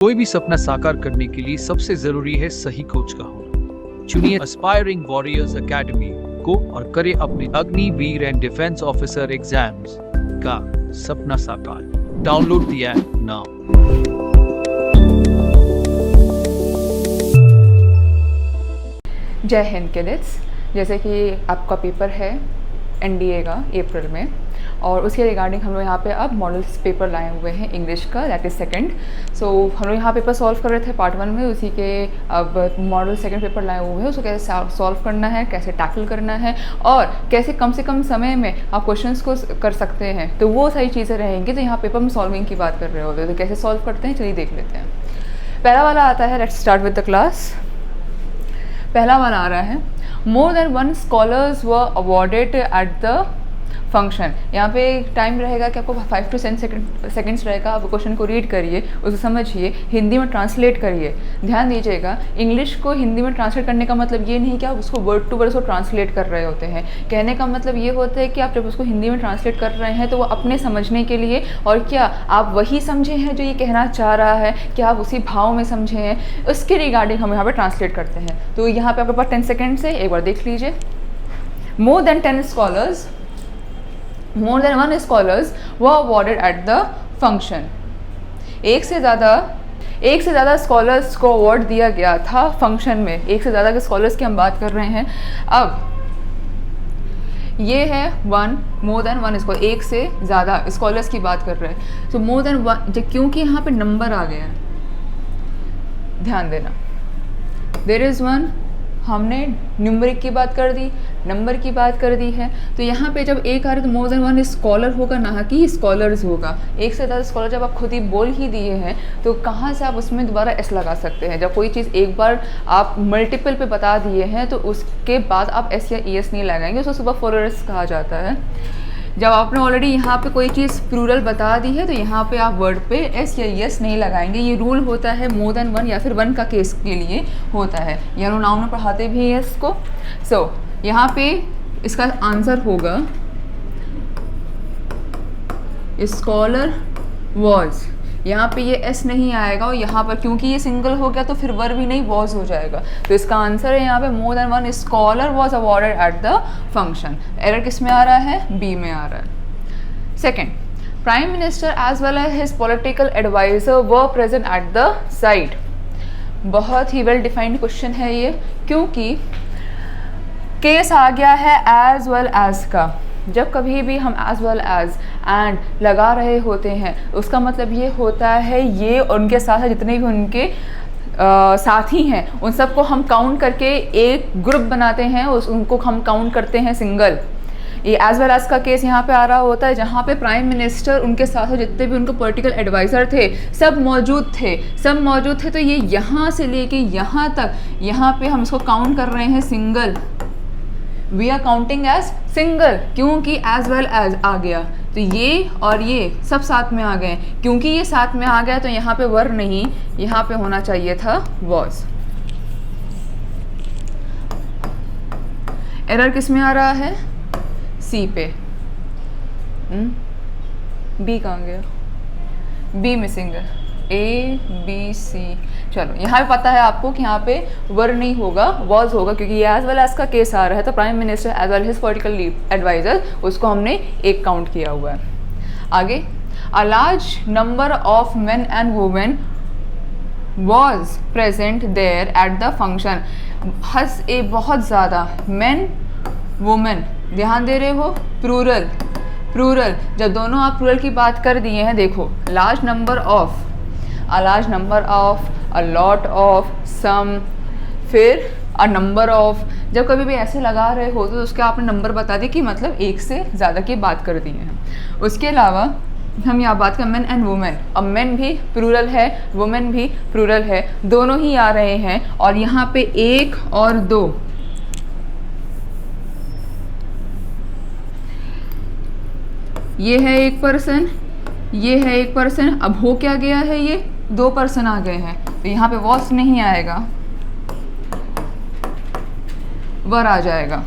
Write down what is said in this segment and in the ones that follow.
कोई भी सपना साकार करने के लिए सबसे जरूरी है सही कोच का होना। चुनिए एस्पायरिंग वॉरियर्स एकेडमी को और करें अपने Agniveer and defence officer exams का सपना साकार। Download the app now. जय हिंद कैडेट्स। जैसे कि आपका पेपर है एनडीए का अप्रैल में, और उसके रिगार्डिंग हम लोग यहाँ पे अब मॉडल्स पेपर लाए हुए हैं इंग्लिश का, दैट इज़ सेकंड। सो हम लोग यहाँ पेपर सॉल्व कर रहे थे पार्ट 1 में, उसी के अब मॉडल सेकंड पेपर लाए हुए हैं। उसको कैसे सॉल्व करना है, कैसे टैकल करना है, और कैसे कम से कम समय में आप क्वेश्चंस को कर सकते हैं, तो वो सारी चीज़ें रहेंगी। तो यहाँ पेपर में सॉल्विंग की बात कर रहे होते हैं, तो कैसे सॉल्व करते हैं चलिए देख लेते हैं। पहला वाला आता है, let's start with the class. पहला वाला आ रहा है, more than 1 scholars were awarded eight the function. यहाँ पे टाइम रहेगा कि आपको 5 to 10 सेकेंड्स रहेगा। आप क्वेश्चन को रीड करिए, उसको समझिए, हिंदी में ट्रांसलेट करिए। ध्यान दीजिएगा, इंग्लिश को हिंदी में ट्रांसलेट करने का मतलब ये नहीं कि आप उसको वर्ड टू वर्ड उसको ट्रांसलेट कर रहे होते हैं। कहने का मतलब ये होता है कि आप जब उसको हिंदी में ट्रांसलेट कर रहे हैं तो वो अपने समझने के लिए, और क्या आप वही समझे हैं जो ये कहना चाह रहा है, क्या आप उसी भाव में समझे हैं, उसके रिगार्डिंग हम यहाँ पर ट्रांसलेट करते हैं। तो यहाँ पर आपके पास 10 सेकेंड्स है, एक बार देख लीजिए। More than 1 scholars were awarded at the function। एक से ज़्यादा स्कॉलर्स को अवार्ड दिया गया था फंक्शन में। एक से ज़्यादा के स्कॉलर्स की हम बात कर रहे हैं। अब ये है मोर देन 1 स्कॉलर, एक से ज़्यादा स्कॉलर्स की बात कर रहे हैं। तो मोर देन 1, क्योंकि यहाँ पे नंबर आ गया है, ध्यान देना। देयर इज़ 1, हमने न्यूमरिक की बात कर दी, नंबर की बात कर दी है। तो यहाँ पे जब एक आ रहा है तो मोर देन 1 स्कॉलर होगा, ना कि स्कॉलर्स होगा। एक से ज़्यादा स्कॉलर जब आप खुद ही बोल ही दिए हैं तो कहाँ से आप उसमें दोबारा एस लगा सकते हैं। जब कोई चीज़ एक बार आप मल्टीपल पे बता दिए हैं तो उसके बाद आप एस या ई एस नहीं लगाएंगे, उसको सुपर फोरस कहा जाता है। जब आपने ऑलरेडी यहाँ पे कोई चीज़ प्लूरल बता दी है तो यहाँ पे आप वर्ड पे एस या यस नहीं लगाएंगे। ये रूल होता है मोर देन 1 या फिर 1 का केस के लिए होता है। यानी नाउन में पढ़ाते भी है इसको। सो यहाँ पे इसका आंसर होगा स्कॉलर वॉज। यहाँ पे ये एस नहीं आएगा, और यहाँ पर क्योंकि ये सिंगल हो गया तो फिर वर भी नहीं, वॉज हो जाएगा। तो इसका आंसर है यहाँ पे more than 1 scholar was awarded eight the function. Error किस में आ रहा है? बी में आ रहा है। Second, prime minister as well as his political advisor were present at the site. बहुत ही वेल डिफाइंड क्वेश्चन है ये, क्योंकि केस आ गया है एज वेल एज का। जब कभी भी हम एज वेल एज एंड लगा रहे होते हैं उसका मतलब ये होता है ये उनके साथ जितने भी उनके साथी हैं उन सबको हम काउंट करके एक ग्रुप बनाते हैं, उनको हम काउंट करते हैं सिंगल। ये एज वेल एज का केस यहाँ पे आ रहा होता है जहाँ पे प्राइम मिनिस्टर उनके साथ जितने भी उनको पॉलिटिकल एडवाइज़र थे सब मौजूद थे। तो ये यहाँ से लेके यहाँ तक, यहाँ पे हम इसको काउंट कर रहे हैं single. We are counting as single क्योंकि एज वेल एज आ गया। तो ये और ये सब साथ में आ गए। क्योंकि ये साथ में आ गया तो यहाँ पे वर नहीं, यहाँ पे होना चाहिए था वॉज। एरर किस में आ रहा है? सी पे। बी कहाँ गया? बी मिसिंग है। A B C. चलो यहाँ पे पता है आपको कि यहाँ पे वर नहीं होगा, वॉज होगा, क्योंकि ये एज वेल एज का केस आ रहा है। तो prime minister as well his political adviser, उसको हमने एक काउंट किया हुआ है। आगे, a large number of men and women was present there at the function. Has a बहुत ज़्यादा, मेन वुमेन, ध्यान दे रहे हो, प्लूरल। जब दोनों आप प्लूरल की बात कर दिए हैं, देखो large number of, a large number of, a lot of, some, फिर a number of। जब कभी भी ऐसे लगा रहे हो तो उसके आपने नंबर बता दिए कि मतलब एक से ज़्यादा की बात कर दी है। उसके अलावा हम यहाँ बात करें मेन एंड वुमेन। अब मेन भी प्लूरल है, वुमेन भी प्लूरल है, दोनों ही आ रहे हैं। और यहाँ पे 1 और 2, ये है एक पर्सन, ये है एक पर्सन। अब हो क्या गया है, ये 2 पर्सन आ गए हैं, तो यहाँ पे वॉज नहीं आएगा, वर आ जाएगा।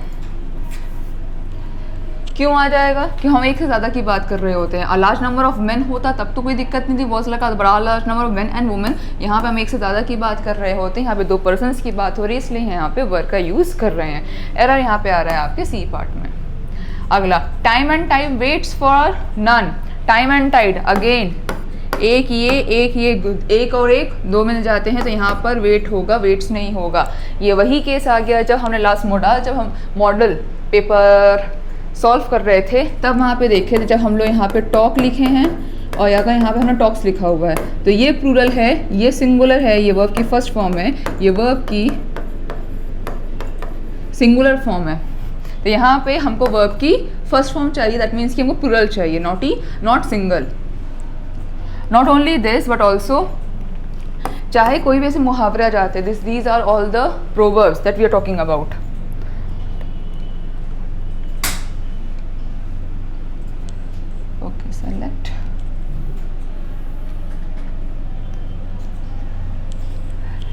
क्यों आ जाएगा? कि हम एक से ज़्यादा की बात कर रहे होते हैं। अ लार्ज नंबर ऑफ मेन होता तब तो कोई दिक्कत नहीं थी, वॉज लगा, बड़ा large number of men and women, यहाँ पे हम एक से ज़्यादा की बात कर रहे होते हैं, यहाँ पे 2 पर्सन्स की बात हो रही है, इसलिए यहाँ पे वर्क का यूज़ कर रहे हैं। एरर यहाँ पे आ रहा है आपके सी पार्ट में। अगला, time and time waits for none. Time and tide again, एक ये एक और एक 2 मिल जाते हैं तो यहाँ पर वेट होगा, वेट्स नहीं होगा। ये वही केस आ गया जब हमने लास्ट जब हम मॉडल पेपर सॉल्व कर रहे थे तब वहाँ पे देखे थे, जब हम लोग यहाँ पे टॉक लिखे हैं और यहाँ पे हमने टॉक्स लिखा हुआ है, तो ये प्लूरल है, ये सिंगुलर है, ये वर्ब की फर्स्ट फॉर्म है, ये वर्ब की सिंगुलर फॉर्म है। तो यहाँ पे हमको वर्ब की फर्स्ट फॉर्म चाहिए, दैट मीन्स कि हमको प्लूरल चाहिए, not single. Not only this but also, चाहे कोई भी ऐसे मुहावरे आ जाते हैं, these are all the proverbs that we are talking about. Okay, select.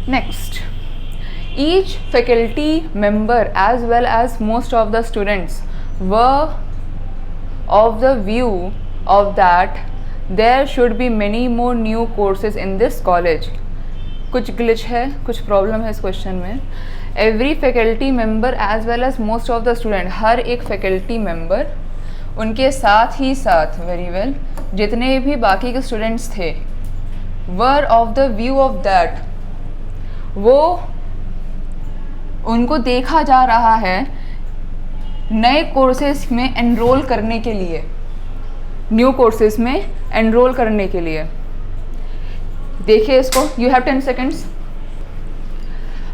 Next, each faculty member as well as most of the students were of the view of that there should be many more new courses in this college. कुछ glitch है, कुछ problem है इस question में। Every faculty member as well as most of the student, हर एक faculty member, उनके साथ ही साथ वेरी वेल जितने भी बाकी के स्टूडेंट्स थे, वर of the view of that, वो उनको देखा जा रहा है नए कोर्सेज में एनरोल करने के लिए, न्यू कोर्सेज में एनरोल करने के लिए। देखिए इसको, यू हैव 10 सेकेंड्स।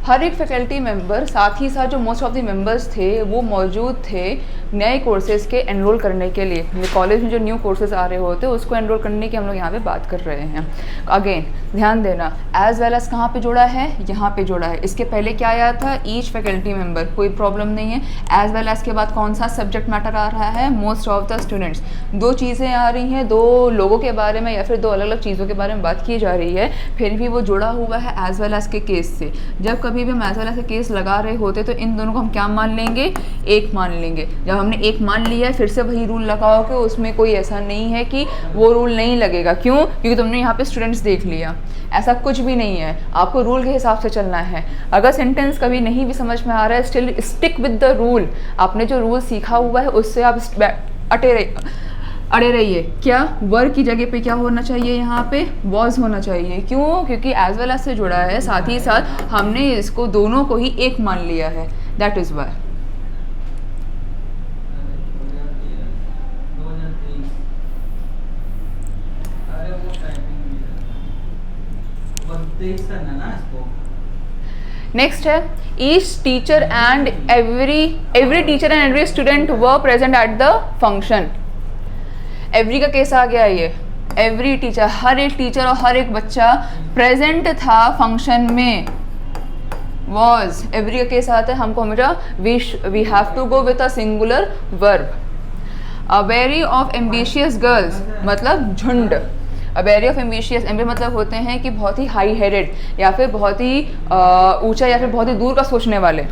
हर एक फैकल्टी मेंबर, साथ ही साथ जो मोस्ट ऑफ द मेंबर्स थे वो मौजूद थे नए कोर्सेज के एनरोल करने के लिए। ये कॉलेज में जो न्यू कोर्सेज आ रहे होते हैं उसको एनरोल करने की हम लोग यहाँ पे बात कर रहे हैं। अगेन ध्यान देना, एज वेल एज कहाँ पे जोड़ा है, यहाँ पे जोड़ा है। इसके पहले क्या आया था, ईच फैकल्टी मेंबर, कोई प्रॉब्लम नहीं है। एज वेल एज के बाद कौन सा सब्जेक्ट मैटर आ रहा है, मोस्ट ऑफ द स्टूडेंट्स। 2 चीज़ें आ रही हैं, 2 लोगों के बारे में या फिर 2 अलग अलग चीज़ों के बारे में बात की जा रही है, फिर भी वो जुड़ा हुआ है एज वेल एज के केस से। जब कभी भी हम एज वेल एज के केस लगा रहे होते तो इन दोनों को हम क्या मान लेंगे, एक मान लेंगे। जब हमने एक मान लिया है, फिर से वही रूल लगाओ कि उसमें कोई ऐसा नहीं है कि वो रूल नहीं लगेगा। क्यों? क्योंकि तुमने यहाँ पे स्टूडेंट्स देख लिया। ऐसा कुछ भी नहीं है, आपको रूल के हिसाब से चलना है। अगर सेंटेंस कभी नहीं भी समझ में आ रहा है, still stick with the rule. आपने जो रूल सीखा हुआ है उससे आप अड़े रहिए। क्या वर की जगह पे क्या होना चाहिए, यहाँ पे वॉज होना चाहिए। क्यों? क्योंकि एज वेल एज से जुड़ा है, साथ ही साथ हमने इसको दोनों को ही एक मान लिया है, दैट इज वाई। नेक्स्ट है, each teacher and every teacher and every student were present at the function. Every का केस आ गया, ये एवरी टीचर, हर एक टीचर और हर एक बच्चा प्रेजेंट था फंक्शन में। वॉज, एवरी का केस आता है, हमको हमेशा we have to go with a singular verb. A bevy of ambitious girls मतलब झुंड। अ बेरी ऑफ एम्बिशियस, मतलब होते हैं कि बहुत ही हाई हेडेड या फिर बहुत ही ऊंचा या फिर बहुत ही दूर का सोचने वाले।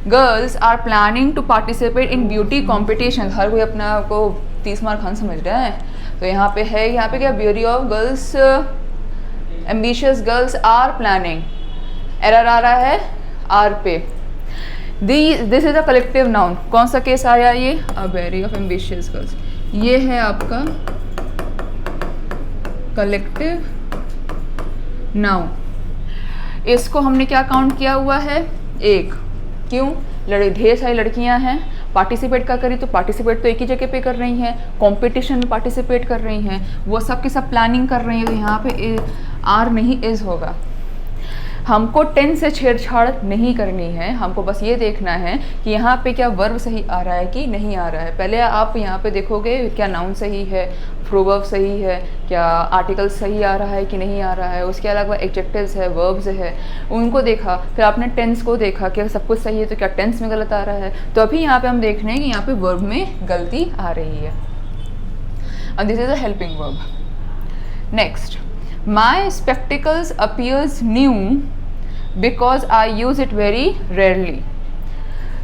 Girls are planning to participate in beauty competition. हर कोई अपना को 30 मार खान समझ रहा है, तो यहाँ पे है, यहाँ पे क्या, beauty of girls, ambitious girls are planning. Error आ रहा है आर पे। This is a collective noun. कौन सा केस आया ये, a bevy of ambitious girls. ये है आपका कलेक्टिव नाउन। इसको हमने क्या काउंट किया हुआ है, 1। क्यों? ढेर सारी लड़कियां हैं, पार्टिसिपेट का करी तो पार्टिसिपेट तो एक ही जगह पे कर रही हैं, कंपटीशन में पार्टिसिपेट कर रही हैं, वो सब के सब प्लानिंग कर रही हैं, तो यहाँ पे आर नहीं इज होगा। हमको टेंस से छेड़छाड़ नहीं करनी है, हमको बस ये देखना है कि यहाँ पे क्या वर्ब सही आ रहा है कि नहीं आ रहा है। पहले आप यहाँ पे देखोगे क्या नाउन सही है, प्रोवर्ब सही है, क्या आर्टिकल सही आ रहा है कि नहीं आ रहा है, उसके अलावा एडजेक्टिव्स है, वर्ब्स है, उनको देखा, फिर आपने टेंस को देखा कि सब कुछ सही है तो क्या टेंस में गलत आ रहा है। तो अभी यहाँ पे हम देख रहे हैं कि यहाँ पे वर्ब में गलती आ रही है, और this is a helping verb. Next, My spectacles appears new because I use it very rarely.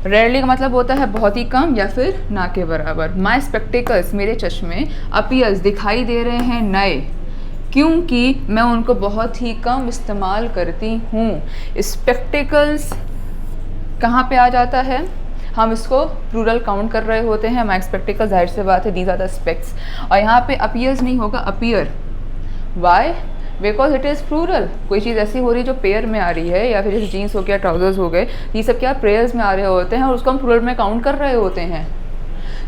Rarely का मतलब होता है बहुत ही कम या फिर ना के बराबर। माई स्पेक्टिकल्स, मेरे चश्मे, अपीयर्स, दिखाई दे रहे हैं नए, क्योंकि मैं उनको बहुत ही कम इस्तेमाल करती हूँ। स्पेक्टिकल्स कहाँ पे आ जाता है, हम इसको प्लूरल काउंट कर रहे होते हैं। माई स्पेक्टिकल्स, जाहिर सी बात है, दीज आर द स्पेक्स। और यहाँ पे अपीयर्स नहीं होगा, appear. Why? Because it is plural. कोई चीज़ ऐसी हो रही है जो पेयर में आ रही है, या फिर जैसे जीन्स हो गया, ट्राउजर्स हो गए, ये सब क्या प्रेयर्स में आ रहे होते हैं और उसको हम प्लूरल में काउंट कर रहे होते हैं।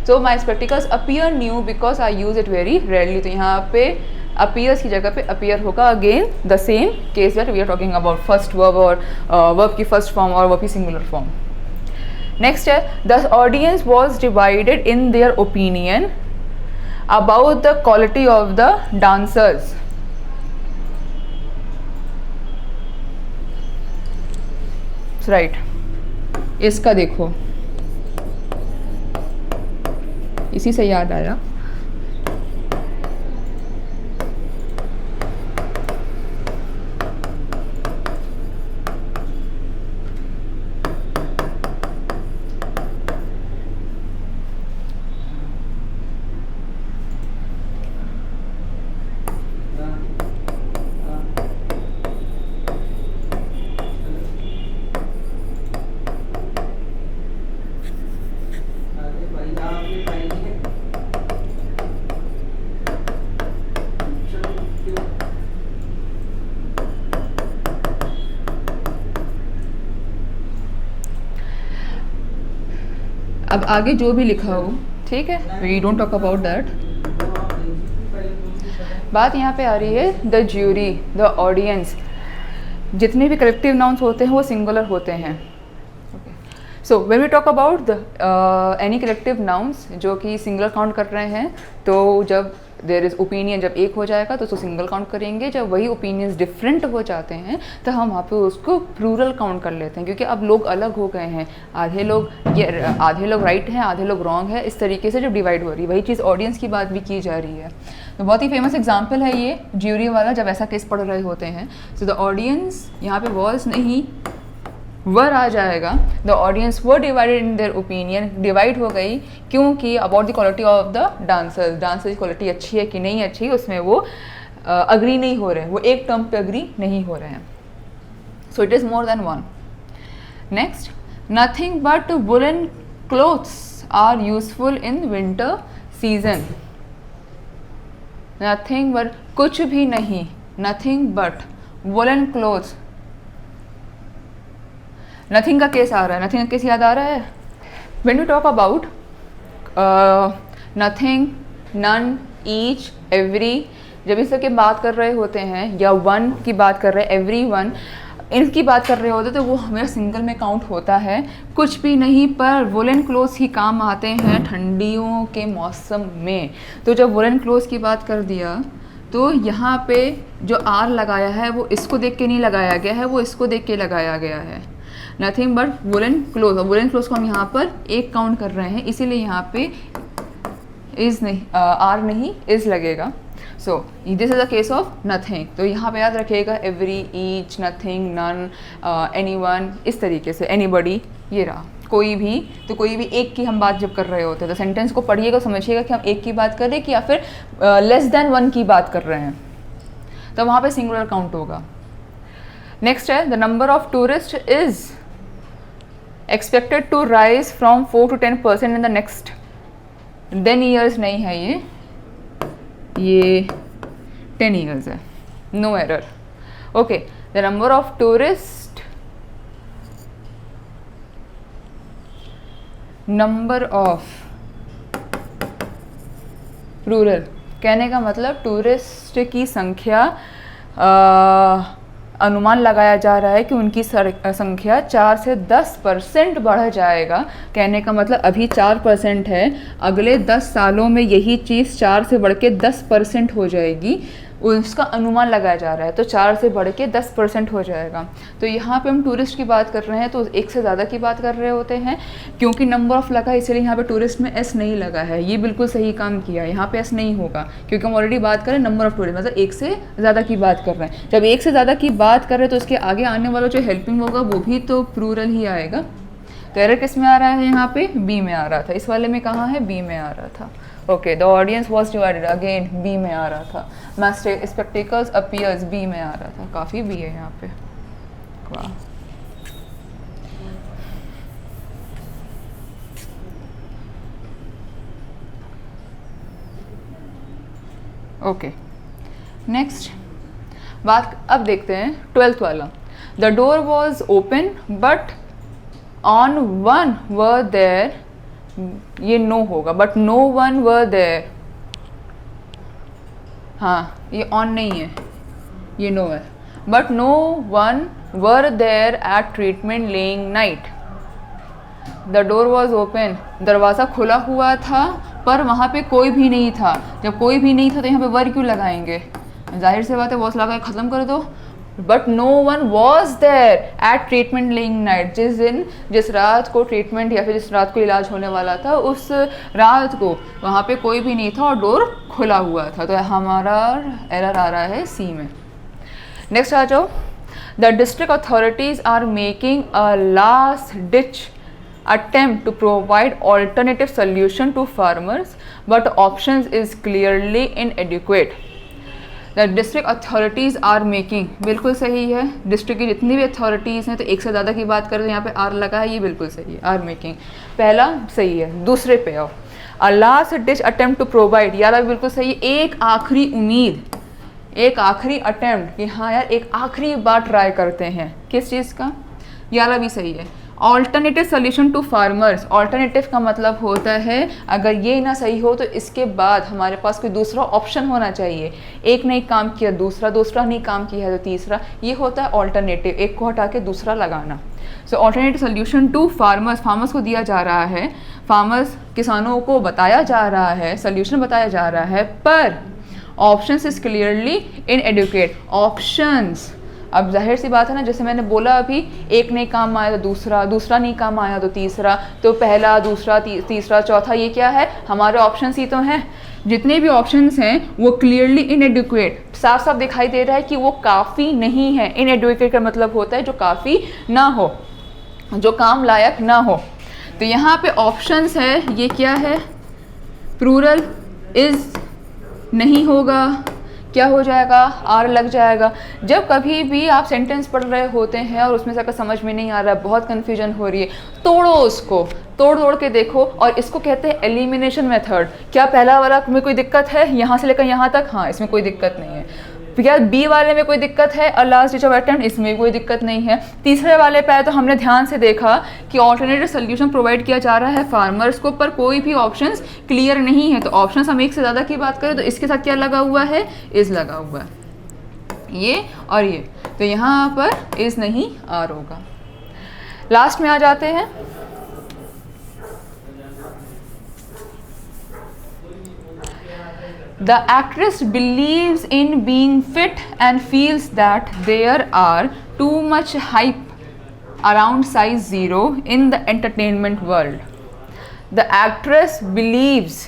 So my spectacles appear new because I use it very rarely. तो यहाँ पे अपीयर्स की जगह पे अपीयर होगा। Again the same case that we are talking about first verb और वर्ब की फर्स्ट फॉर्म और वर्ब की सिंगुलर फॉर्म। नेक्स्ट है the audience was divided in their opinion about the quality of the dancers. Right, इसका देखो, इसी से याद आया, अब आगे जो भी लिखा हो, ठीक है, we don't talk about that. बात यहाँ पे आ रही है द ज्यूरी, द ऑडियंस। जितने भी कलेक्टिव नाउन्स होते हैं वो सिंगुलर होते हैं। So when we talk about the any collective nouns जो कि सिंगुलर काउंट कर रहे हैं, तो जब देयर इज़ ओपिनियन, जब एक हो जाएगा तो उसको सिंगल काउंट करेंगे। जब वही ओपिनियंस डिफरेंट हो जाते हैं तो हम वहाँ पे उसको प्लूरल काउंट कर लेते हैं, क्योंकि अब लोग अलग हो गए हैं। आधे लोग राइट हैं, आधे लोग रॉन्ग है। इस तरीके से जब डिवाइड हो रही है, वही चीज़ ऑडियंस की बात भी की जा रही है। तो बहुत ही फेमस एग्जाम्पल है ये ज्यूरी वाला, जब ऐसा केस पढ़ रहे होते हैं। सो द ऑडियंस, यहाँ पे वॉज नहीं वर आ जाएगा। The audience were divided in their opinion, divide हो गई क्योंकि about the quality of the dancers, dancers की क्वालिटी अच्छी है कि नहीं अच्छी, उसमें वो अग्री नहीं हो रहे हैं, वो एक टर्म पे अग्री नहीं हो रहे हैं। So it is more than one. Next, nothing but woollen clothes are useful in winter season. Nothing but, कुछ भी नहीं, nothing but woollen clothes. Nothing का केस आ रहा है, नथिंग का केस याद आ रहा है। When we talk about nothing, none, each, every, जब इस की बात कर रहे होते हैं या वन की बात कर रहे हैं, एवरी वन, इनकी बात कर रहे होते तो वो हमेशा सिंगल में काउंट होता है। कुछ भी नहीं, पर वुलन क्लोथ्स ही काम आते हैं ठंडियों के मौसम में। तो जब वुलन क्लोथ्स की बात कर दिया तो यहाँ पे जो आर लगाया है वो इसको देख के नहीं लगाया गया है, वो इसको देख के लगाया गया है। Nothing but woollen cloth, woollen cloth को हम यहाँ पर एक काउंट कर रहे हैं, इसीलिए यहाँ पे इज़ नहीं, आर नहीं, इज़ लगेगा। So this is a case of nothing. तो यहाँ पे याद रखिएगा every, each, nothing, none, anyone, इस तरीके से, एनीबडी, ये रहा। कोई भी, तो कोई भी एक की हम बात जब कर रहे होते हैं तो सेंटेंस को पढ़िएगा, समझिएगा कि हम एक की बात कर रहे हैं कि या फिर लेस देन वन की बात कर रहे हैं, तो वहाँ पे सिंगुलर काउंट होगा। नेक्स्ट है the number of tourist is expected to rise from 4 to 10% in the next 10 years। नहीं है ये 10 years है, no error. Okay, the number of tourist, number of, plural, कहने का मतलब टूरिस्ट की संख्या, अनुमान लगाया जा रहा है कि उनकी संख्या 4 से 10% बढ़ जाएगा। कहने का मतलब अभी 4% है, अगले 10 सालों में यही चीज़ 4 से बढ़ के 10% हो जाएगी, उसका अनुमान लगाया जा रहा है। तो 4 से बढ़ के 10% हो जाएगा। तो यहाँ पे हम टूरिस्ट की बात कर रहे हैं तो एक से ज़्यादा की बात कर रहे होते हैं, क्योंकि नंबर ऑफ लगा है इसलिए यहाँ पे टूरिस्ट में एस नहीं लगा है। ये बिल्कुल सही काम किया, यहाँ पे एस नहीं होगा क्योंकि हम ऑलरेडी बात करें नंबर ऑफ टूरिस्ट, मतलब एक से ज़्यादा की बात कर रहे हैं। जब एक से ज़्यादा की बात कर रहे हैं तो उसके आगे आने वाला जो हेल्पिंग होगा वो भी तो प्लूरल ही आएगा। तो एरर किस में आ रहा है, यहाँ पे बी में आ रहा था, इस वाले में कहाँ है, बी में आ रहा था। Okay, the audience was divided, again B में आ रहा था। माई स्पेक्टिकल्स अपीयर्स, बी में आ रहा था, काफ़ी बी है यहाँ पे। वाह, ओके नेक्स्ट बात अब देखते हैं 12th वाला। The door was open but on one were there, ये नो होगा, but no one were there, हाँ ये ऑन नहीं है, ये नो है। But no one were there at treatment laying night. The door was open, दरवाज़ा खुला हुआ था पर वहाँ पे कोई भी नहीं था। जब कोई भी नहीं था तो यहाँ पे वर क्यों लगाएंगे, जाहिर सी बात है वॉज लगा के ख़त्म कर दो। But no one was there at treatment laying night, जिस दिन जिस रात को ट्रीटमेंट या फिर जिस रात को इलाज होने वाला था उस रात को वहाँ पे कोई भी नहीं था और डोर खुला हुआ था। तो हमारा एरर आ रहा है सी में। नेक्स्ट आ जाओ। The district authorities are making a last ditch attempt to provide alternative solution to farmers but options is clearly inadequate. The district authorities are making, बिल्कुल सही है। डिस्ट्रिक्ट की जितनी भी अथॉरिटीज़ हैं, तो एक से ज़्यादा की बात करें तो यहाँ पे आर लगा है, ये बिल्कुल सही है, आर मेकिंग पहला सही है। दूसरे पे आओ, a last ditch attempt to provide, यार बिल्कुल सही है, एक आखिरी उम्मीद, एक आखिरी अटेम्प्ट कि हाँ यार एक आखिरी बार ट्राई करते हैं, किस चीज़ का, यार भी सही है। Alternative solution to farmers, alternative का मतलब होता है अगर ये ना सही हो तो इसके बाद हमारे पास कोई दूसरा ऑप्शन होना चाहिए। एक नहीं काम किया दूसरा, दूसरा नहीं काम किया तो तीसरा, ये होता है ऑल्टरनेटिव, एक को हटा के दूसरा लगाना। So alternative solution to farmers, farmers को दिया जा रहा है, फार्मर्स किसानों को बताया जा रहा है, सोल्यूशन बताया जा रहा है, पर options is clearly inadequate. Options, अब जाहिर सी बात है ना, जैसे मैंने बोला अभी, एक नहीं काम आया तो दूसरा, दूसरा नहीं काम आया तो तीसरा, तो पहला दूसरा तीसरा चौथा, ये क्या है, हमारे ऑप्शंस ही तो हैं। जितने भी ऑप्शंस हैं वो क्लियरली इनएडुकेट, साफ साफ दिखाई दे रहा है कि वो काफ़ी नहीं है। इनएडुकेट का मतलब होता है जो काफ़ी ना हो, जो काम लायक ना हो। तो यहाँ पे ऑप्शंस है, ये क्या है, प्लूरल इज नहीं होगा, क्या हो जाएगा, आर लग जाएगा। जब कभी भी आप सेंटेंस पढ़ रहे होते हैं और उसमें से अगर समझ में नहीं आ रहा है, बहुत कन्फ्यूजन हो रही है, तोड़ो उसको, तोड़ के देखो, और इसको कहते हैं एलिमिनेशन मेथड। क्या पहला वाला में कोई दिक्कत है, यहाँ से लेकर यहाँ तक, हाँ इसमें कोई दिक्कत नहीं है। क्या बी वाले में कोई दिक्कत है, अ लास्ट डिच ऑफ अटेम्प्ट, इसमें कोई दिक्कत नहीं है। तीसरे वाले पे तो हमने ध्यान से देखा कि ऑल्टरनेटिव सोल्यूशन प्रोवाइड किया जा रहा है फार्मर्स को, पर कोई भी ऑप्शंस क्लियर नहीं है। तो ऑप्शंस हम एक से ज़्यादा की बात करें तो इसके साथ क्या लगा हुआ है, इज लगा हुआ है, ये और ये, तो यहाँ पर इज नहीं आर होगा। लास्ट में आ जाते हैं। The actress believes in being fit and feels that there are too much hype around size 0 in the entertainment world. The actress believes,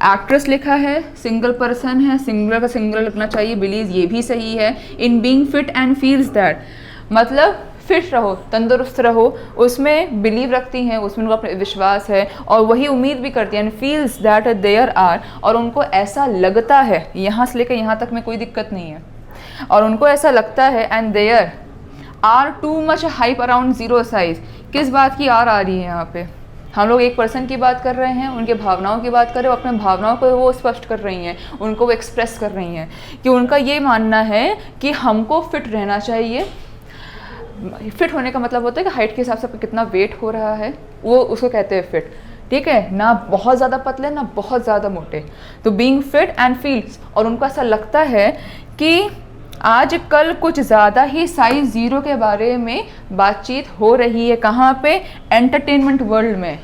actress लिखा है, सिंगल पर्सन है, सिंगुलर का सिंगुलर लिखना चाहिए, believes ये भी सही है। in being fit and feels that मतलब फिट रहो, तंदुरुस्त रहो, उसमें बिलीव रखती हैं, उसमें उनका विश्वास है और वही उम्मीद भी करती हैं। फील्स दैट देयर आर, और उनको ऐसा लगता है, यहाँ से लेकर यहाँ तक में कोई दिक्कत नहीं है, और उनको ऐसा लगता है, and there are too much hype around 0 size. किस बात की आर आ रही है यहाँ पे, हम लोग एक पर्सन की बात कर रहे हैं, उनके भावनाओं की बात कर रहे हैं, अपने भावनाओं को वो स्पष्ट कर रही हैं, उनको वो एक्सप्रेस कर रही हैं कि उनका ये मानना है कि हमको फिट रहना चाहिए। फिट होने का मतलब होता है कि हाइट के हिसाब से आपका कितना वेट हो रहा है, वो उसको कहते हैं फिट, ठीक है ना, बहुत ज़्यादा पतले ना बहुत ज़्यादा मोटे। तो बीइंग फिट एंड फील्स, और उनको ऐसा लगता है कि आजकल कुछ ज़्यादा ही साइज 0 के बारे में बातचीत हो रही है। कहाँ पे, एंटरटेनमेंट वर्ल्ड में।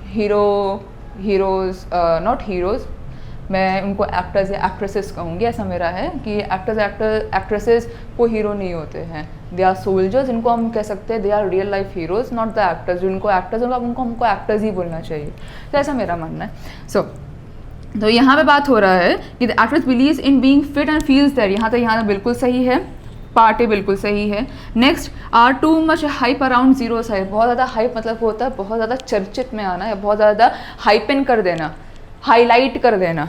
हीरोज़ नॉट हीरोज़, मैं उनको एक्टर्स या एक्ट्रेसेस कहूँगी, ऐसा मेरा है कि एक्ट्रेसेस को हीरो नहीं होते हैं, दे आर सोल्जर्स, इनको हम कह सकते हैं they are real life heroes, not the actors. जिनको एक्टर्स होगा उनको हमको एक्टर्स ही बोलना चाहिए, तो ऐसा मेरा मानना है। तो यहाँ पे बात हो रहा है कि the actress believes in being fit and feels that, यहाँ तो बिल्कुल सही है। पार्ट ए बिल्कुल सही है। Next, are too much hype around zero size, बहुत ज़्यादा हाइप मतलब होता है बहुत ज़्यादा चर्चित में आना या बहुत ज़्यादा हाइपन कर देना, हाईलाइट कर देना।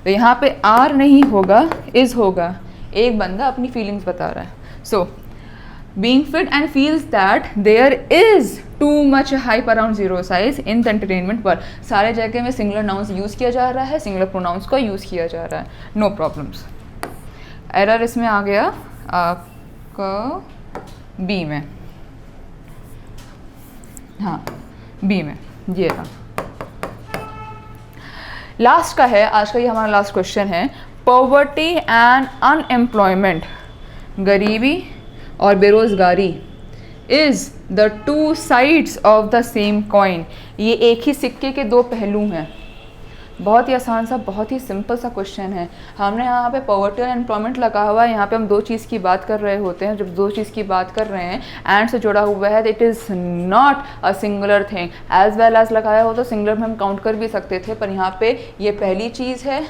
तो यहाँ पे आर नहीं होगा, इज होगा। एक बंदा अपनी फीलिंग्स बता रहा है। सो being fit and feels that there is too much hype around zero size in the entertainment world, सारे जगह में सिंगुलर नाउन्स यूज़ किया जा रहा है, सिंगुलर प्रोनाउंस का यूज़ किया जा रहा है, नो प्रॉब्लम्स। एरर इसमें आ गया आपका बी में, हाँ बी में ये रहा। लास्ट का है आज का, ये हमारा लास्ट क्वेश्चन है। पॉवर्टी एंड अनएम्प्लॉयमेंट, गरीबी और बेरोज़गारी is the two sides of the same coin, ये एक ही सिक्के के दो पहलू हैं। बहुत ही आसान सा, बहुत ही सिंपल सा क्वेश्चन है। हमने यहाँ पे पॉवर्टी और एम्प्लॉयमेंट लगा हुआ है, यहाँ पे हम दो चीज़ की बात कर रहे होते हैं। जब दो चीज़ की बात कर रहे हैं एंड से जुड़ा हुआ है, it is not a singular thing. As well as लगाया हो तो सिंगुलर में हम काउंट कर भी सकते थे, पर यहाँ पे ये पहली चीज़ है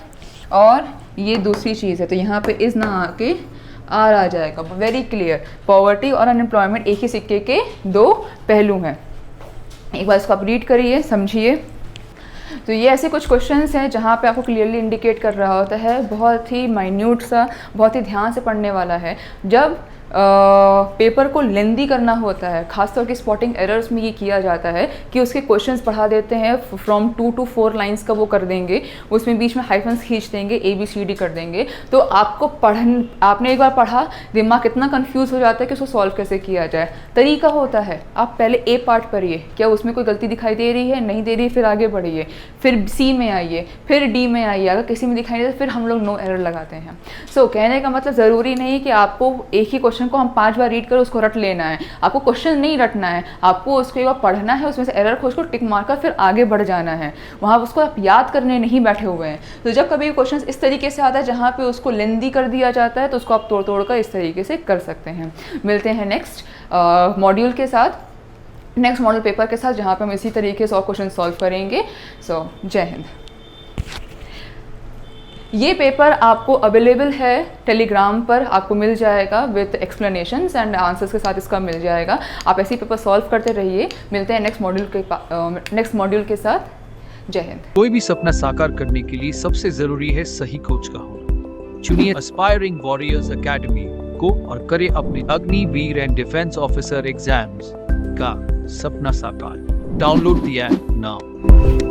और ये दूसरी चीज़ है, तो यहाँ पे इज़ ना आके आर आ जाएगा। वेरी क्लियर, पॉवर्टी और अनएम्प्लॉयमेंट एक ही सिक्के के दो पहलू हैं। एक बार इसको आप रीड करिए, समझिए। तो ये ऐसे कुछ क्वेश्चंस हैं जहाँ पे आपको क्लियरली इंडिकेट कर रहा होता है, बहुत ही माइन्यूट सा, बहुत ही ध्यान से पढ़ने वाला है। जब पेपर को लेंदी करना होता है, खासतौर की स्पॉटिंग एरर्स में ये किया जाता है कि उसके क्वेश्चंस पढ़ा देते हैं, फ्रॉम 2 to 4 लाइंस का वो कर देंगे, उसमें बीच में हाइफन्स खींच देंगे, ABCD कर देंगे। तो आपको आपने एक बार पढ़ा, दिमाग इतना कंफ्यूज हो जाता है कि उसको सॉल्व कैसे किया जाए। तरीका होता है, आप पहले ए पार्ट पढ़िए, क्या उसमें कोई गलती दिखाई दे रही है, नहीं दे रही, फिर आगे बढ़िए, फिर सी में आइए, फिर डी में आइए। अगर किसी में दिखाई दे तो फिर हम लोग नो एरर लगाते हैं। सो कहने का मतलब ज़रूरी नहीं कि आपको एक ही क्वेश्चन को हम 5 बार रीड कर उसको रट लेना है। आपको क्वेश्चन नहीं रटना है, आपको उसको एक बार पढ़ना है, उसमें से एरर खोज को टिक मार कर फिर आगे बढ़ जाना है। वहाँ उसको आप याद करने नहीं बैठे हुए हैं। तो जब कभी क्वेश्चन इस तरीके से आता है जहाँ पे उसको लेंदी कर दिया जाता है, तो उसको आप तोड़ तोड़ कर इस तरीके से कर सकते हैं। मिलते हैं नेक्स्ट मॉड्यूल के साथ, नेक्स्ट मॉडल पेपर के साथ, जहाँ पे हम इसी तरीके से और क्वेश्चन सॉल्व करेंगे। सो जय हिंद। ये पेपर आपको अवेलेबल है टेलीग्राम पर, आपको मिल जाएगा विद एक्सप्लेनेशंस एंड आंसर्स के साथ इसका मिल जाएगा। आप ऐसे ही पेपर सॉल्व करते रहिए। मिलते हैं नेक्स्ट मॉड्यूल के साथ। जय हिंद। कोई भी सपना साकार करने के लिए सबसे जरूरी है सही कोच का होना। चुनिए एस्पायरिंग वॉरियर्स एकेडमी को और करें अपने Agniveer and defence officer exams का सपना साकार। Download the app now.